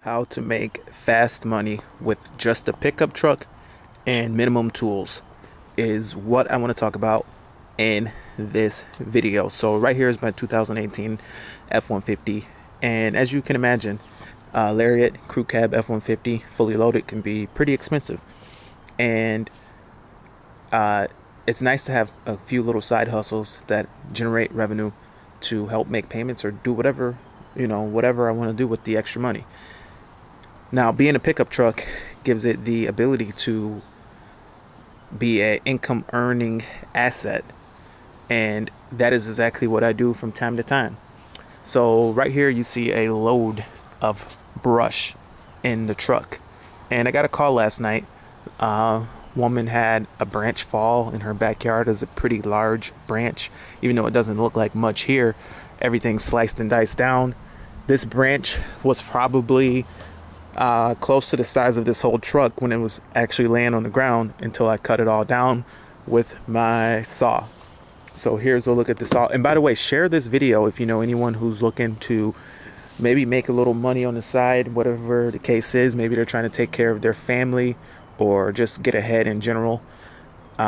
How to make fast money with just a pickup truck and minimum tools is what I want to talk about in this video. So right here is my 2018 F-150, and as you can imagine, Lariat Crew Cab F-150 fully loaded can be pretty expensive, and it's nice to have a few little side hustles that generate revenue to help make payments or do whatever whatever I want to do with the extra money. Now, being a pickup truck gives it the ability to be an income earning asset, and that is exactly what I do from time to time. So right here you see a load of brush in the truck, and I got a call last night. Woman had a branch fall in her backyard. It's a pretty large branch, even though it doesn't look like much here. Everything's sliced and diced down. This branch was probably close to the size of this whole truck when it was actually laying on the ground, until I cut it all down with my saw. So here's a look at the saw. And by the way, share this video if you know anyone who's looking to maybe make a little money on the side, whatever the case is. Maybe they're trying to take care of their family or just get ahead in general.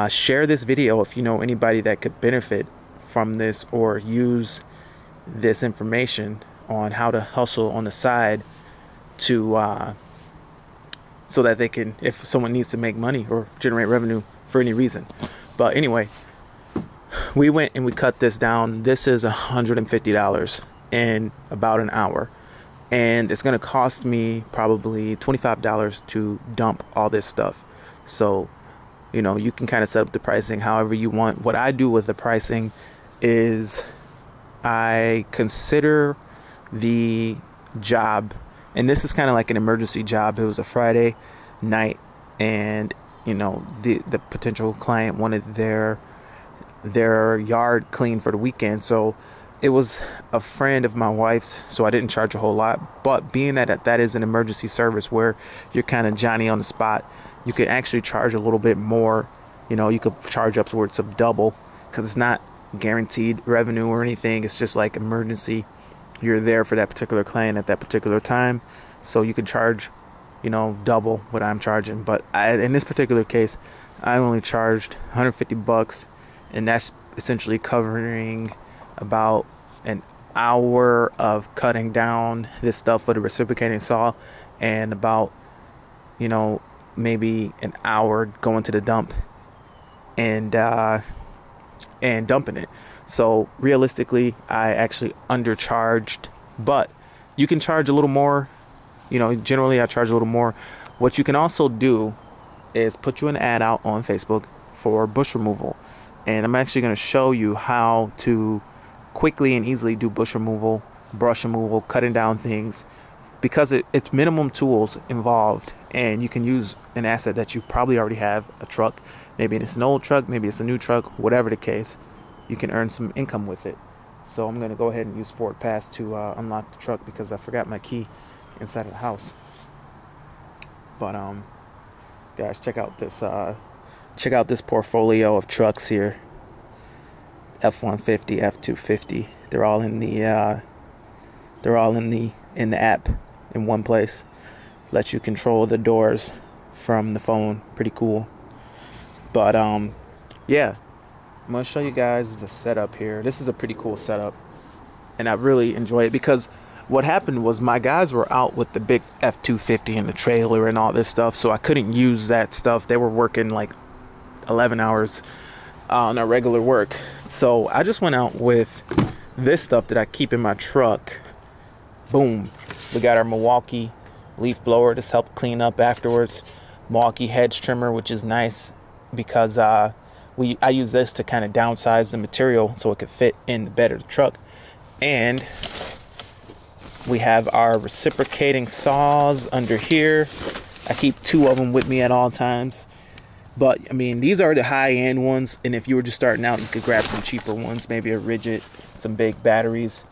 Share this video if you know anybody that could benefit from this or use this information on how to hustle on the side to so that they can, if someone needs to make money or generate revenue for any reason. But anyway, we went and we cut this down. This is $150 in about an hour, and it's going to cost me probably $25 to dump all this stuff. So you can kind of set up the pricing however you want. What I do with the pricing is I consider the job, and this is kind of like an emergency job. It was a Friday night, and the potential client wanted their yard clean for the weekend. So it was a friend of my wife's, so I didn't charge a whole lot. But being that that is an emergency service where you're kind of Johnny on the spot, you could actually charge a little bit more. You could charge upwards of double, because it's not guaranteed revenue or anything. It's just like emergency. You're there for that particular client at that particular time, so you can charge double what I'm charging. But in this particular case, I only charged $150, and that's essentially covering about an hour of cutting down this stuff with a reciprocating saw, and about maybe an hour going to the dump and dumping it. So realistically, I actually undercharged, but you can charge a little more. Generally I charge a little more. What you can also do is put you an ad out on Facebook for bush removal, and I'm actually going to show you how to quickly and easily do bush removal, brush removal, cutting down things, because it's minimum tools involved, and you can use an asset that you probably already have, a truck. Maybe it's an old truck, maybe it's a new truck, whatever the case. You can earn some income with it. So I'm going to go ahead and use Ford Pass to unlock the truck, because I forgot my key inside of the house. But guys, check out this portfolio of trucks here. F-150, F-250. They're all in the app in one place. Lets you control the doors from the phone. Pretty cool. But yeah, I'm going to show you guys the setup here. This is a pretty cool setup, and I really enjoy it, because what happened was my guys were out with the big F-250 and the trailer and all this stuff, so I couldn't use that stuff. They were working like 11 hours on a regular work. So I just went out with this stuff that I keep in my truck. Boom. We got our Milwaukee leaf blower. This helped clean up afterwards. Milwaukee hedge trimmer, which is nice because I use this to kind of downsize the material so it could fit in the bed of the truck. And we have our reciprocating saws under here. I keep 2 of them with me at all times. But I mean, these are the high-end ones, and if you were just starting out, you could grab some cheaper ones, maybe a Ridgid, some big batteries.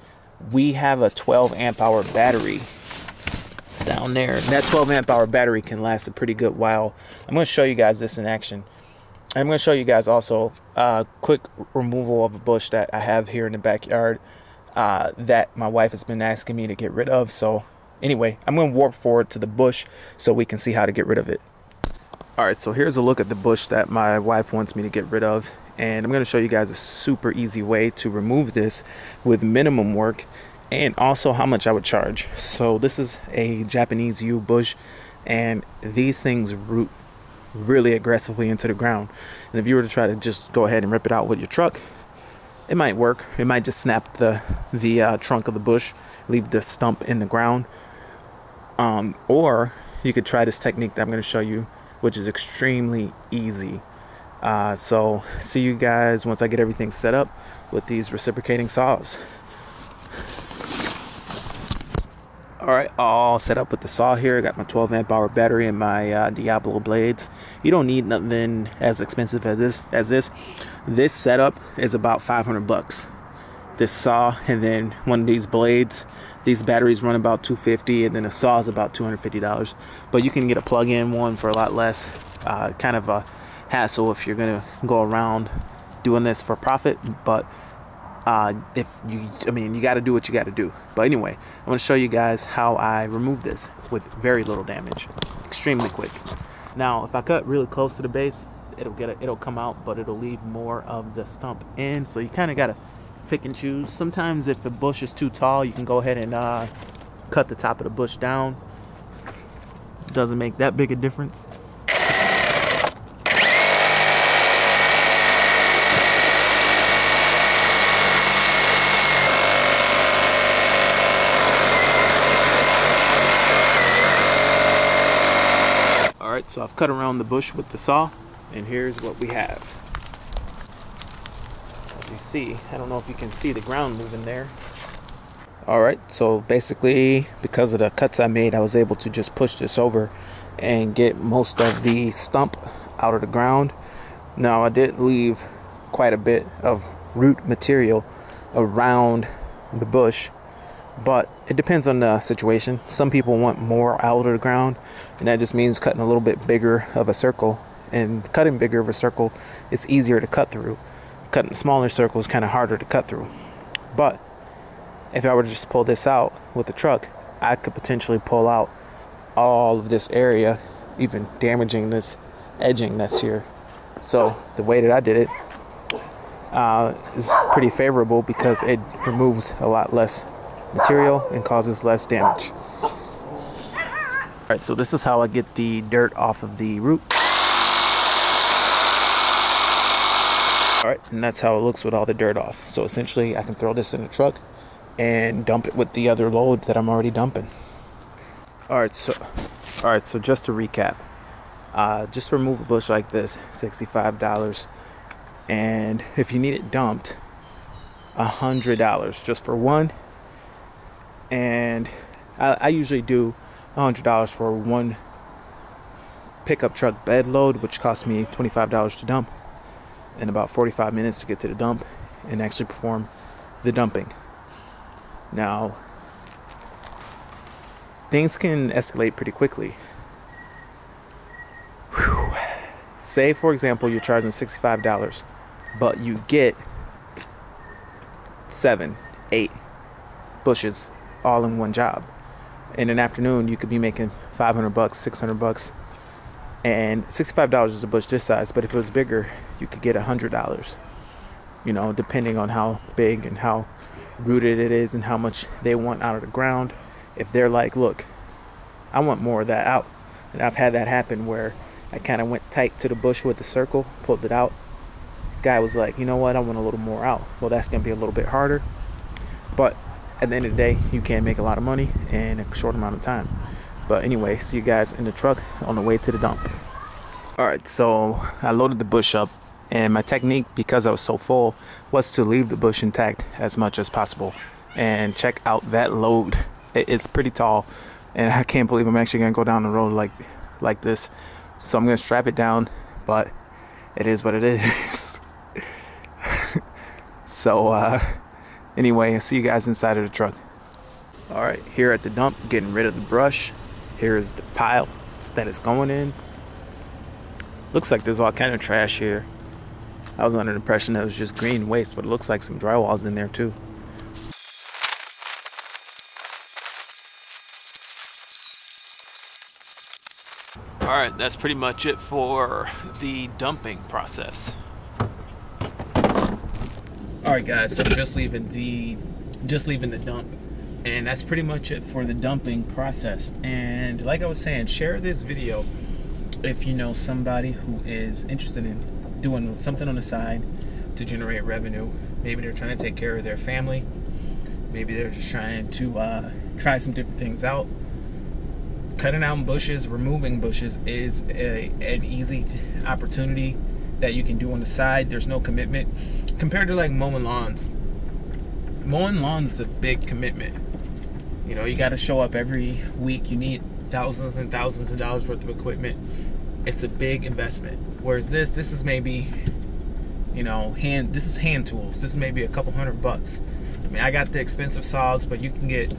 We have a 12 amp hour battery down there, and that 12 amp hour battery can last a pretty good while. I'm going to show you guys this in action. I'm going to show you guys also a quick removal of a bush that I have here in the backyard that my wife has been asking me to get rid of. So Anyway, I'm going to warp forward to the bush so we can see how to get rid of it. All right, so here's a look at the bush that my wife wants me to get rid of. And I'm going to show you guys a super easy way to remove this with minimum work, and also how much I would charge. So this is a Japanese yew bush, and these things root really aggressively into the ground. And if you were to try to just go ahead and rip it out with your truck, it might work. It might just snap the trunk of the bush, leave the stump in the ground. Or you could try this technique that I'm going to show you, which is extremely easy. So see you guys once I get everything set up with these reciprocating saws. All right, all set up with the saw here. I got my 12 amp hour battery and my Diablo blades. You don't need nothing as expensive as this. This setup is about 500 bucks. This saw, and then one of these blades. These batteries run about $250, and then the saw is about $250. But you can get a plug-in one for a lot less. Kind of a hassle if you're gonna go around doing this for profit, but you got to do what you got to do. But anyway, I'm going to show you guys how I remove this with very little damage, extremely quick. Now, if I cut really close to the base, it'll come out, but it'll leave more of the stump in. So you kind of got to pick and choose. Sometimes if the bush is too tall, you can go ahead and cut the top of the bush down. Doesn't make that big a difference. Alright, so I've cut around the bush with the saw, and here's what we have. As you see, I don't know if you can see the ground moving there. Alright, so basically, because of the cuts I made, I was able to just push this over and get most of the stump out of the ground. Now, I did leave quite a bit of root material around the bush, but it depends on the situation. Some people want more out of the ground, and that just means cutting a little bit bigger of a circle. And cutting bigger of a circle is easier to cut through. Cutting smaller circles is kind of harder to cut through. But if I were to just pull this out with the truck, I could potentially pull out all of this area, even damaging this edging that's here. So the way that I did it is pretty favorable because it removes a lot less material and causes less damage. Alright, so this is how I get the dirt off of the root. Alright, and that's how it looks with all the dirt off. So essentially I can throw this in the truck and dump it with the other load that I'm already dumping. Alright, so just to recap, just remove a bush like this, $65. And if you need it dumped, $100 just for one. And I usually do $100 for one pickup truck bed load, which costs me $25 to dump, and about 45 minutes to get to the dump and actually perform the dumping. Now, things can escalate pretty quickly. Whew. Say, for example, you're charging $65, but you get 7, 8 bushes all in one job. In an afternoon, you could be making 500 bucks, 600 bucks, and $65 is a bush this size. But if it was bigger, you could get $100, you know, depending on how big and how rooted it is and how much they want out of the ground. If they're like, look, I want more of that out, and I've had that happen where I kind of went tight to the bush with the circle, pulled it out. Guy was like, you know what, I want a little more out. Well, that's going to be a little bit harder, but at the end of the day, you can make a lot of money in a short amount of time. But anyway, see you guys in the truck on the way to the dump. Alright, so I loaded the bush up, and my technique, because I was so full, was to leave the bush intact as much as possible. And check out that load. It's pretty tall, and I can't believe I'm actually going to go down the road like this. So I'm going to strap it down, but it is what it is. So anyway, I'll see you guys inside of the truck. Alright, here at the dump, getting rid of the brush. Here's the pile that it's going in. Looks like there's all kind of trash here. I was under the impression that it was just green waste, but it looks like some drywall's in there too. Alright, that's pretty much it for the dumping process. Alright guys, so just leaving the dump, and that's pretty much it for the dumping process. And like I was saying, share this video if you know somebody who is interested in doing something on the side to generate revenue. Maybe they're trying to take care of their family, maybe they're just trying to try some different things out. Cutting out bushes, removing bushes is an easy opportunity that you can do on the side. There's no commitment compared to like mowing lawns. Mowing lawns is a big commitment. You know, you got to show up every week. You need thousands and thousands of dollars worth of equipment. It's a big investment. Whereas this is maybe, you know, this is hand tools. This is maybe a couple $100. I mean, I got the expensive saws, but you can get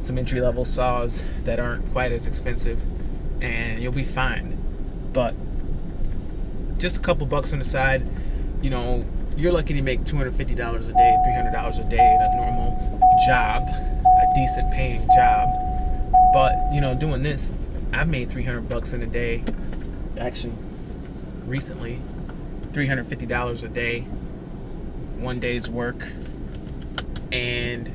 some entry-level saws that aren't quite as expensive, and you'll be fine. But just a couple bucks on the side, you know, you're lucky to make $250 a day, $300 a day at a normal job, a decent paying job. But you know, doing this, I've made $300 in a day. Actually, recently, $350 a day, one day's work, and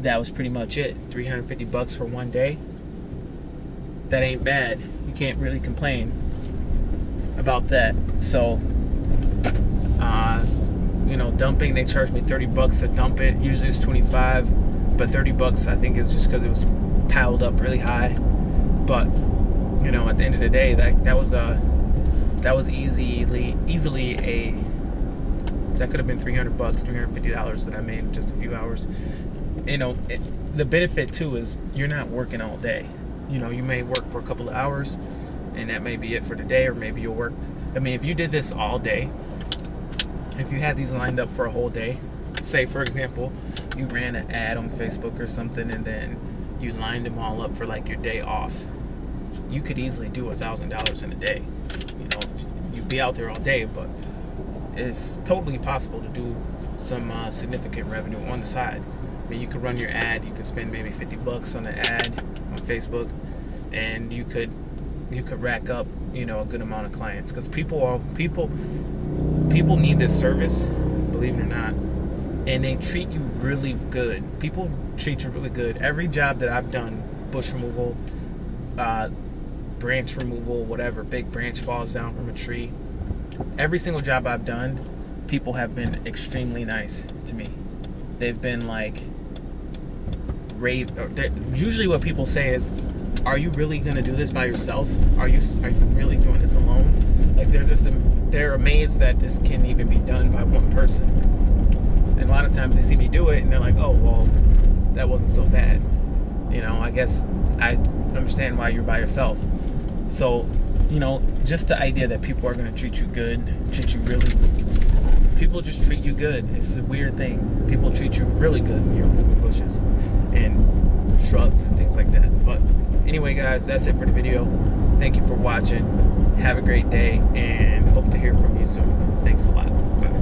that was pretty much it. $350 for one day. That ain't bad. You can't really complain about that. So, you know, dumping, they charged me $30 to dump it. Usually it's $25, but $30 I think is just because it was piled up really high. But you know, at the end of the day, that was easily that could have been $300, $350 that I made in just a few hours. You know, the benefit too is you're not working all day. You know, you may work for a couple of hours and that may be it for the day, or maybe you'll work. I mean, if you did this all day, if you had these lined up for a whole day, say for example, you ran an ad on Facebook or something and then you lined them all up for like your day off, you could easily do $1,000 in a day. You know, you'd be out there all day, but it's totally possible to do some significant revenue on the side. I mean, you could run your ad, you could spend maybe $50 on an ad on Facebook, and you could rack up, you know, a good amount of clients, because people need this service, believe it or not, and they treat you really good. People treat you really good. Every job that I've done, bush removal, branch removal, whatever, big branch falls down from a tree, every single job I've done, people have been extremely nice to me. They've been like usually what people say is, are you really gonna do this by yourself? Are you really doing this alone? Like, they're amazed that this can even be done by one person. And a lot of times they see me do it and they're like, oh well, that wasn't so bad. You know, I guess I understand why you're by yourself. So, you know, just the idea that people are gonna treat you good, people just treat you good. It's a weird thing. People treat you really good when you're removing bushes and shrubs and things like that. But anyway, guys, that's it for the video. Thank you for watching. Have a great day, and hope to hear from you soon. Thanks a lot. Bye.